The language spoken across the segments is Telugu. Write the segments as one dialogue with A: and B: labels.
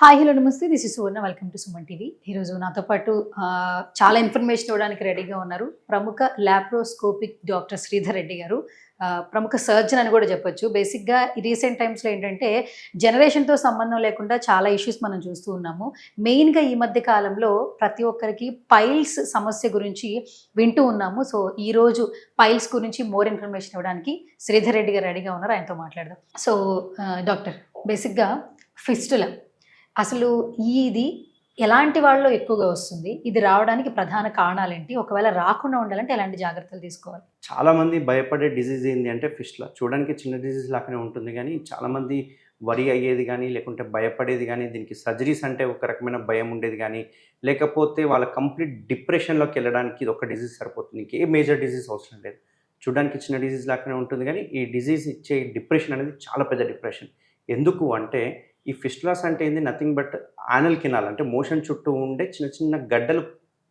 A: హాయ్ హలో నమస్తే this is Suvarna welcome to Suman TV. ఈరోజు నాతో పాటు చాలా ఇన్ఫర్మేషన్ ఇవ్వడానికి రెడీగా ఉన్నారు ప్రముఖ ల్యాప్రోస్కోపిక్ డాక్టర్ శ్రీధర్ రెడ్డి గారు. ప్రముఖ సర్జన్ అని కూడా చెప్పొచ్చు. బేసిక్గా రీసెంట్ టైమ్స్లో ఏంటంటే జనరేషన్తో సంబంధం లేకుండా చాలా ఇష్యూస్ మనం చూస్తూ ఉన్నాము. మెయిన్గా ఈ మధ్య కాలంలో ప్రతి ఒక్కరికి పైల్స్ సమస్య గురించి వింటూ ఉన్నాము. సో ఈరోజు పైల్స్ గురించి మోర్ ఇన్ఫర్మేషన్ ఇవ్వడానికి శ్రీధర్ రెడ్డి గారు రెడీగా ఉన్నారు. ఆయనతో మాట్లాడదాం. సో డాక్టర్, బేసిక్గా ఫిస్టులా అసలు ఇది ఎలాంటి వాళ్ళలో ఎక్కువగా వస్తుంది? ఇది రావడానికి ప్రధాన కారణాలు ఏంటి? ఒకవేళ రాకుండా ఉండాలంటే ఎలాంటి జాగ్రత్తలు తీసుకోవాలి?
B: చాలామంది భయపడే డిజీజ్ ఏంటి అంటే ఫిస్టులా. చూడడానికి చిన్న డిజీజ్ లాగానే ఉంటుంది, కానీ చాలామంది వరి అయ్యేది కానీ, లేకుంటే భయపడేది కానీ, దీనికి సర్జరీస్ అంటే ఒక రకమైన భయం ఉండేది కానీ, లేకపోతే వాళ్ళ కంప్లీట్ డిప్రెషన్లోకి వెళ్ళడానికి ఇది ఒక డిజీజ్ సరిపోతుంది. ఇంకే మేజర్ డిజీజ్ అవసరం లేదు. చూడడానికి చిన్న డిజీజ్ లాగానే ఉంటుంది, కానీ ఈ డిజీజ్ ఇచ్చే డిప్రెషన్ అనేది చాలా పెద్ద డిప్రెషన్. ఎందుకు అంటే ఈ ఫిస్టులాస్ అంటే ఏంది, నథింగ్ బట్ యానల్ కెనాల్ అంటే మోషన్ చుట్టూ ఉండే చిన్న చిన్న గడ్డలు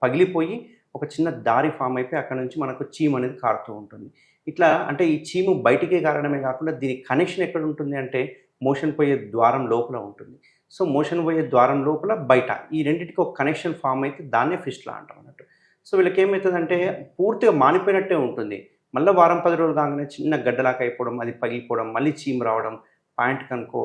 B: పగిలిపోయి ఒక చిన్న దారి ఫామ్ అయిపోయి అక్కడ నుంచి మనకు చీము అనేది కారుతూ ఉంటుంది. ఇట్లా అంటే ఈ చీము బయటికే కారణమే కాకుండా దీని కనెక్షన్ ఎక్కడ ఉంటుంది అంటే మోషన్ పోయే ద్వారం లోపల ఉంటుంది. సో మోషన్ పోయే ద్వారం లోపల బయట ఈ రెండింటికి ఒక కనెక్షన్ ఫామ్ అయితే దాన్నే ఫిస్టులా అంటాం అన్నట్టు. సో వీళ్ళకి ఏమవుతుందంటే పూర్తిగా మానిపోయినట్టే ఉంటుంది. మళ్ళీ వారం 10 రోజులు కాగానే చిన్న గడ్డలాగా అయిపోవడం, అది పగిలిపోవడం, మళ్ళీ చీము రావడం, ప్యాంట్ కనుకో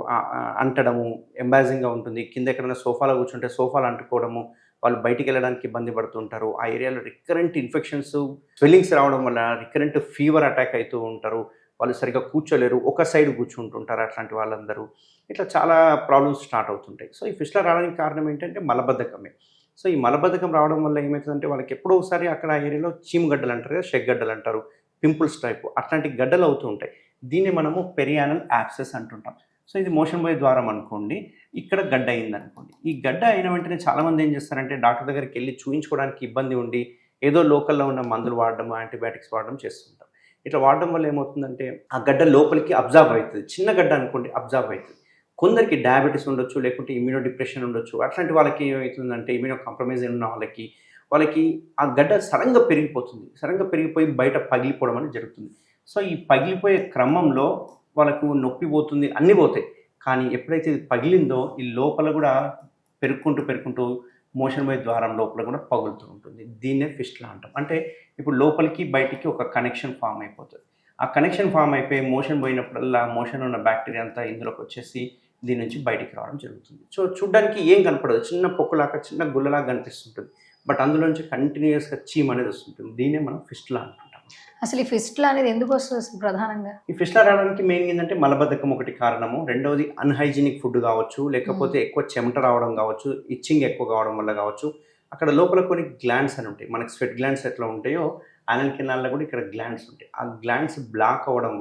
B: అంటడము, ఎంబాజింగ్గా ఉంటుంది. కింద ఎక్కడైనా సోఫాలో కూర్చుంటే సోఫాలు అంటుకోవడము, వాళ్ళు బయటికి వెళ్ళడానికి ఇబ్బంది పడుతుంటారు. ఆ ఏరియాలో రికరెంట్ ఇన్ఫెక్షన్స్, స్వెల్లింగ్స్ రావడం వల్ల రికరెంట్ ఫీవర్ అటాక్ అవుతూ ఉంటారు. వాళ్ళు సరిగ్గా కూర్చోలేరు, ఒక సైడ్ కూర్చుంటుంటారు అట్లాంటి వాళ్ళందరూ. ఇట్లా చాలా ప్రాబ్లమ్స్ స్టార్ట్ అవుతుంటాయి. సో ఈ ఫిస్టులా రావడానికి కారణం ఏంటంటే మలబద్ధకమే. సో ఈ మలబద్ధకం రావడం వల్ల ఏమవుతుందంటే వాళ్ళకి ఎప్పుడో ఒకసారి అక్కడ ఆ ఏరియాలో చీము గడ్డలు అంటారు కదా, షెక్ గడ్డలు అంటారు, పింపుల్స్ టైపు అట్లాంటి గడ్డలు అవుతూ ఉంటాయి. దీన్ని మనము పెరియానల్ యాబ్సెస్ అంటుంటాం. సో ఇది మోషన్ పోయే ద్వారం అనుకోండి, ఇక్కడ గడ్డ అయింది అనుకోండి. ఈ గడ్డ అయిన వెంటనే చాలామంది ఏం చేస్తారంటే డాక్టర్ దగ్గరికి వెళ్ళి చూయించుకోవడానికి ఇబ్బంది ఉండి ఏదో లోకల్లో ఉన్న మందులు వాడడం, యాంటీబయాటిక్స్ వాడడం చేస్తుంటాం. ఇట్లా వాడడం వల్ల ఏమవుతుందంటే ఆ గడ్డ లోపలికి అబ్జర్వ్ అవుతుంది. చిన్న గడ్డ అనుకోండి, అబ్జర్వ్ అవుతుంది. కొందరికి డయాబెటీస్ ఉండొచ్చు, లేకుంటే ఇమ్యూనో డిప్రెషన్ ఉండొచ్చు. అట్లాంటి వాళ్ళకి ఏమవుతుందంటే ఇమ్యూనో కాంప్రమైజ్ ఉన్న వాళ్ళకి ఆ గడ్డ సడన్గా పెరిగిపోతుంది. సడన్గా పెరిగిపోయి బయట పగిలిపోవడం అనేది జరుగుతుంది. సో ఈ పగిలిపోయే క్రమంలో వాళ్ళకు నొప్పి పోతుంది, అన్నీ పోతాయి. కానీ ఎప్పుడైతే ఇది పగిలిందో ఈ లోపల కూడా పెరుక్కుంటూ మోషన్ పోయే ద్వారం లోపల కూడా పగులుతూ ఉంటుంది. దీన్నే ఫిస్టులా అంటాం. అంటే ఇప్పుడు లోపలికి బయటికి ఒక కనెక్షన్ ఫామ్ అయిపోతుంది. ఆ కనెక్షన్ ఫామ్ అయిపోయి మోషన్ పోయినప్పుడల్లా మోషన్ ఉన్న బ్యాక్టీరియా అంతా ఇందులోకి వచ్చేసి దీని నుంచి బయటికి రావడం జరుగుతుంది. సో చూడ్డానికి ఏం కనపడదు, చిన్న పొక్కులాగా చిన్న గుల్లలాగా కనిపిస్తుంటుంది. బట్ అందులో నుంచి కంటిన్యూస్గా చీమ్ అనేది వస్తుంటుంది. దీన్నే మనం ఫిస్టులా అంటుంటాం.
A: అసలు ఈ ఫిస్టులా అనేది ఎందుకు వస్తుంది అసలు ప్రధానంగా?
B: ఈ ఫిస్టులా రావడానికి మెయిన్ ఏంటంటే మలబద్ధకం ఒకటి కారణము. రెండవది అన్హైజీనిక్ ఫుడ్ కావచ్చు, లేకపోతే ఎక్కువ చెమట రావడం కావచ్చు, ఇచ్చింగ్ ఎక్కువ కావడం వల్ల కావచ్చు. అక్కడ లోపల కొన్ని గ్లాండ్స్ అని ఉంటాయి. మనకి స్వెట్ గ్లాండ్స్ ఎట్లా ఉంటాయో యానల్ కెనాల్లో కూడా ఇక్కడ గ్లాండ్స్ ఉంటాయి. ఆ గ్లాండ్స్ బ్లాక్ అవ్వడం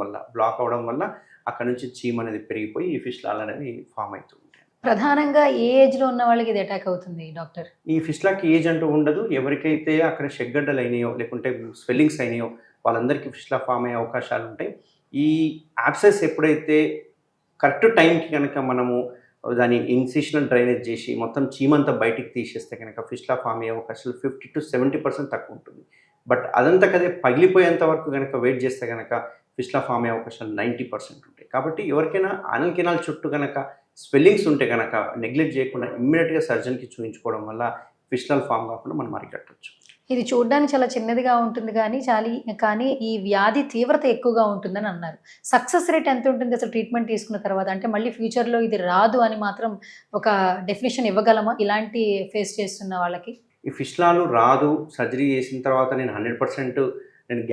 B: వల్ల అక్కడ నుంచి చీమ్ అనేది పెరిగిపోయి ఈ ఫిస్టులాలు అనేది ఫామ్ అవుతుంది.
A: ప్రధానంగా ఏ ఏజ్లో ఉన్న వాళ్ళకి ఇది అటాక్ అవుతుంది డాక్టర్?
B: ఈ ఫిస్టులాకి ఏజ్ అంటూ ఉండదు. ఎవరికైతే అక్కడ షెగ్గడ్డలు అయినాయో, లేకుంటే స్వెల్లింగ్స్ అయినాయో వాళ్ళందరికీ ఫిస్టులా ఫామ్ అయ్యే అవకాశాలు ఉంటాయి. ఈ యాబ్సెస్ ఎప్పుడైతే కరెక్ట్ టైంకి కనుక మనము దాన్ని ఇన్సిషనల్ డ్రైనేజ్ చేసి మొత్తం చీమంతా బయటికి తీసేస్తే కనుక ఫిస్టులా ఫామ్ అయ్యే అవకాశాలు 50 to 70% తక్కువ ఉంటుంది. బట్ అదంతా కదే పగిలిపోయేంత వరకు కనుక వెయిట్ చేస్తే కనుక ఫిస్టులా ఫామ్ అయ్యే అవకాశాలు 90% ఉంటాయి. కాబట్టి ఎవరికైనా యానల్ కెనాల్ చుట్టూ కనుక స్వెల్లింగ్స్ ఉంటే కనుక నెగ్లెక్ట్ చేయకుండా ఇమ్మీడియట్గా సర్జన్కి చూపించుకోవడం వల్ల ఫిస్టులా ఫామ్ కాకుండా మనం అరికట్టవచ్చు.
A: ఇది చూడడానికి చాలా చిన్నదిగా ఉంటుంది కానీ ఈ వ్యాధి తీవ్రత ఎక్కువగా ఉంటుందని అన్నారు. సక్సెస్ రేట్ ఎంత ఉంటుంది అసలు ట్రీట్మెంట్ తీసుకున్న తర్వాత? అంటే మళ్ళీ ఫ్యూచర్లో ఇది రాదు అని మాత్రం ఒక డెఫినేషన్ ఇవ్వగలమా ఇలాంటి ఫేస్ చేస్తున్న వాళ్ళకి?
B: ఈ ఫిస్టులాలు రాదు, సర్జరీ చేసిన తర్వాత నేను 100%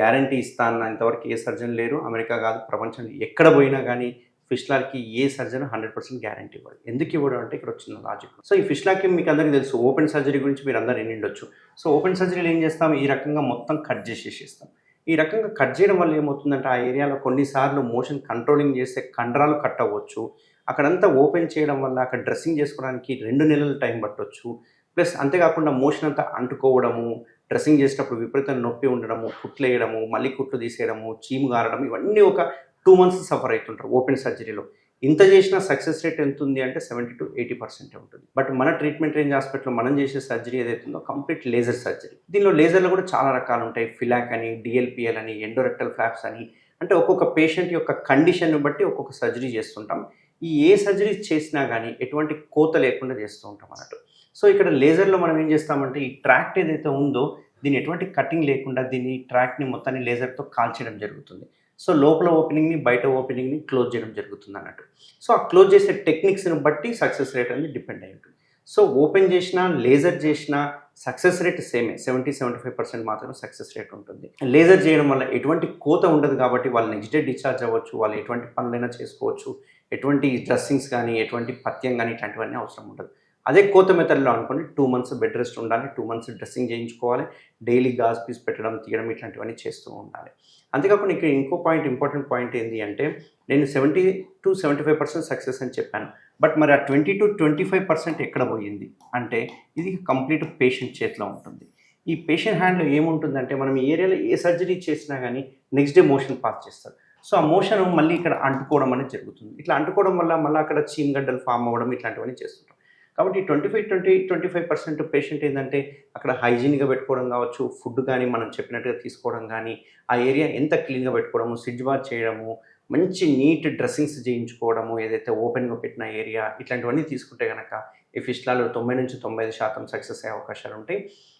B: గ్యారంటీ ఇస్తాను. ఇంతవరకు ఏ సర్జన్ లేరు, అమెరికా కాదు ప్రపంచంలో ఎక్కడ పోయినా కానీ ఫిస్టులాకి ఏ సర్జన్ 100% గ్యారంటీ ఇవ్వడు. ఎందుకు ఇవ్వడం అంటే ఇక్కడ వచ్చిన లాజిక్. సో ఈ ఫిస్టులాకి మీకు అందరికీ తెలుసు, ఓపెన్ సర్జరీ గురించి మీరు అందరూ వినిండొచ్చు. సో ఓపెన్ సర్జరీలో ఏం చేస్తాం, ఈ రకంగా మొత్తం కట్ చేసేస్తాం. ఈ రకంగా కట్ చేయడం వల్ల ఏమవుతుందంటే ఆ ఏరియాలో కొన్నిసార్లు మోషన్ కంట్రోలింగ్ చేస్తే కండరాలు కట్ అవ్వచ్చు. అక్కడంతా ఓపెన్ చేయడం వల్ల అక్కడ డ్రెస్సింగ్ చేసుకోవడానికి 2 నెలలు టైం పట్టవచ్చు. ప్లస్ అంతేకాకుండా మోషన్ అంతా అంటుకోవడము, డ్రెస్సింగ్ చేసేటప్పుడు విపరీతంగా నొప్పి ఉండడము, కుట్లు వేయడము, మళ్ళీ కుట్లు తీసేయడము, చీము గారడం, ఇవన్నీ ఒక 2 months సఫర్ అవుతుంటారు ఓపెన్ సర్జరీలో. ఇంత చేసిన సక్సెస్ రేట్ ఎంత ఉంది అంటే 70 to 80% ఉంటుంది. బట్ మన ట్రీట్మెంట్ రేంజ్ హాస్పిటల్లో మనం చేసే సర్జరీ ఏదైతుందో కంప్లీట్ లేజర్ సర్జరీ. దీనిలో లేజర్లో కూడా చాలా రకాలు ఉంటాయి. ఫిలాక్ అని, డిఎల్పిఎల్ అని, ఎండోరెక్టల్ ఫ్లాప్స్ అని. అంటే ఒక్కొక్క పేషెంట్ యొక్క కండిషన్ బట్టి ఒక్కొక్క సర్జరీ చేస్తుంటాం. ఈ ఏ సర్జరీ చేసినా కానీ ఎటువంటి కోత లేకుండా చేస్తూ ఉంటాం అన్నట్టు. సో ఇక్కడ లేజర్లో మనం ఏం చేస్తామంటే ఈ ట్రాక్ట్ ఏదైతే ఉందో దీని ఎటువంటి కటింగ్ లేకుండా దీన్ని ట్రాక్ని మొత్తాన్ని లేజర్తో కాల్చేయడం జరుగుతుంది. సో లోపల ఓపెనింగ్ని బయట ఓపెనింగ్ని క్లోజ్ చేయడం జరుగుతుంది అన్నట్టు. సో ఆ క్లోజ్ చేసే టెక్నిక్స్ని బట్టి సక్సెస్ రేట్ అనేది డిపెండ్ అయి ఉంటుంది. సో ఓపెన్ చేసినా లేజర్ చేసినా సక్సెస్ రేట్ సేమే, 70-75% మాత్రమే సక్సెస్ రేట్ ఉంటుంది. లేజర్ చేయడం వల్ల ఎటువంటి కోత ఉండదు కాబట్టి వాళ్ళు నెక్స్ట్ డే డిశ్చార్జ్ అవ్వచ్చు, వాళ్ళు ఎటువంటి పనులైనా చేసుకోవచ్చు, ఎటువంటి డ్రెస్సింగ్స్ కానీ ఎటువంటి పథ్యం కానీ ఇట్లాంటివన్నీ అవసరం ఉండదు. అదే కోత మెథడ్లో అనుకోండి 2 months బెడ్ రెస్ట్ ఉండాలి, 2 months డ్రెస్సింగ్ చేయించుకోవాలి, డైలీ గాజ్ పీస్ పెట్టడం తీయడం ఇట్లాంటివన్నీ చేస్తూ ఉండాలి. అంతేకాకుండా ఇక్కడ ఇంకో ఇంపార్టెంట్ పాయింట్ ఏంటి అంటే నేను 70-75% సక్సెస్ అని చెప్పాను. బట్ మరి ఆ 20-25% ఎక్కడ పోయింది అంటే ఇది కంప్లీట్ పేషెంట్ చేతిలో ఉంటుంది. ఈ పేషెంట్ హ్యాండ్లో ఏముంటుందంటే మనం ఈ ఏరియాలో ఏ సర్జరీ చేసినా కానీ నెక్స్ట్ డే మోషన్ పాస్ చేస్తారు. సో ఆ మోషన్ మళ్ళీ ఇక్కడ అంటుకోవడం అనేది జరుగుతుంది. ఇట్లా అంటుకోవడం వల్ల మళ్ళీ అక్కడ చీమగడ్డలు ఫామ్ అవ్వడం ఇట్లాంటివన్నీ చేస్తుంటాం. కాబట్టి 25% పేషెంట్ ఏంటంటే అక్కడ హైజీన్గా పెట్టుకోవడం కావచ్చు, ఫుడ్ కానీ మనం చెప్పినట్టుగా తీసుకోవడం కానీ, ఆ ఏరియా ఎంత క్లీన్గా పెట్టుకోవడము, స్విచ్ బాత్ చేయడము, మంచి నీట్ డ్రెస్సింగ్స్ చేయించుకోవడము, ఏదైతే ఓపెన్గా పెట్టిన ఏరియా ఇట్లాంటివన్నీ తీసుకుంటే కనుక ఈ ఫిస్టులాలో 90-95% సక్సెస్ అయ్యే అవకాశాలు ఉంటాయి.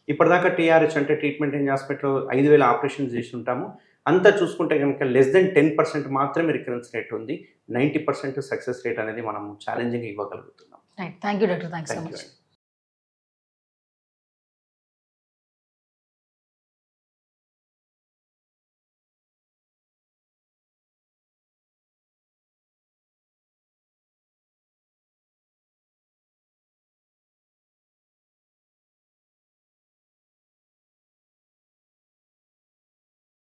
B: ఇప్పటిదాకా టీఆర్హెచ్ అంటే ట్రీట్మెంట్ రేంజ్ హాస్పిటల్లో 5,000 ఆపరేషన్స్ చేసి ఉంటాము. అంతా చూసుకుంటే కనుక <10% మాత్రమే రికరెన్స్ రేట్ ఉంది. 90% సక్సెస్ రేట్ అనేది మనం ఛాలెంజింగ్ ఇవ్వగలుగుతున్నాం.
A: Right, thank you doctor, thanks so
B: thank
A: much.
B: You.